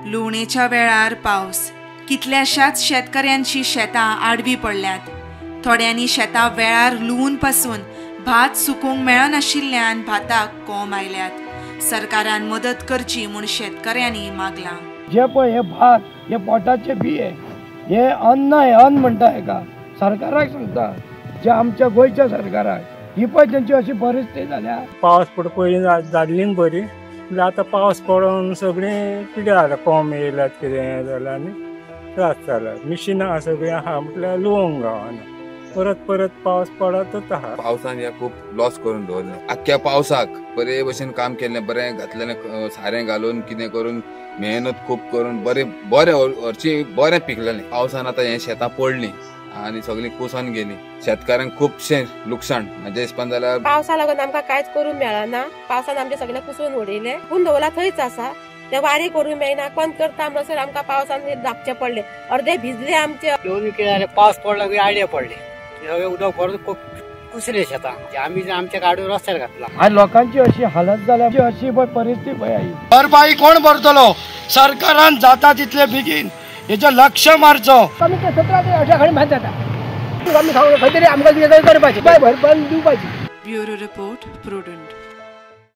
लुवणेच्या वेळार पावस कितल्याशाच शेतकऱ्यांची शेतां आडवी पडल्यात। थोड्यांनी शेतां वेळार लुवून पासून भात सुकूंक मेळनाशिल्ल्यान भाताक कोंब आयल्यात। सरकारान मदत करची म्हूण शेतकऱ्यांनी मागलां। जे पळय हे भात हे पोटाचे बिये हे अन्न म्हणटा हेका सरकाराक सांगता जे आमच्या गोंयच्या सरकाराक ही पळय तेंची अशी परिस्थिती जाल्या। पावस पडून जाल्ली बरी आतां पावस पडून सगळें कितें जालां कोंब येयल्यात कितें जालां आनी त्रास जाला। मिशिनां सगळीं आहा म्हटल्यार लुवंक गावना। परत पावस पडतच आहा। पावसान हे खूब लॉस करून दवरलें। आख्ख्या पावसाक बरे भशेन काम केलें, बरें घातलेलें, सारें घालून कितें करून मेहनत खूब करून बरें हरशीं बरें पिकलेलें। पावसान आतां हें शेतां पडलीं आनी सगळीं कुसोन गेलीं। शेतकऱ्यांक खूबशें लुकसाण म्हणजे हिसपान जाल्यार पावसा लागून आमकां कांयच करूंक मेळना। पावसान आमचे सगळे कुसोन उडयले। पूण दवला थंयच आसा, ते वारी करूंक मेळना। कोण करता म्हणसर आमकां पावसान धापचे पडले, अर्धे भिजले आमचे। दोन कितें जालें, पावस पडलो की आडे पडले, सगळें उदक भरून खूब कुसले शेतां आमी आमच्या गाडयो रस्त्यार घातला। आनी लोकांची अशी हालत जाल्या, अशी परिस्थिती पळय। भरपाई कोण भरतलो? सरकारान जाता तितले बेगीन हेचें लक्ष मारचो। कमी 17 ते 18 खडी भात जाता, आमी खावंक खंय तरी आमकां कितें करपाचें, भरपाई दिवपाची। Bureau report, prudent.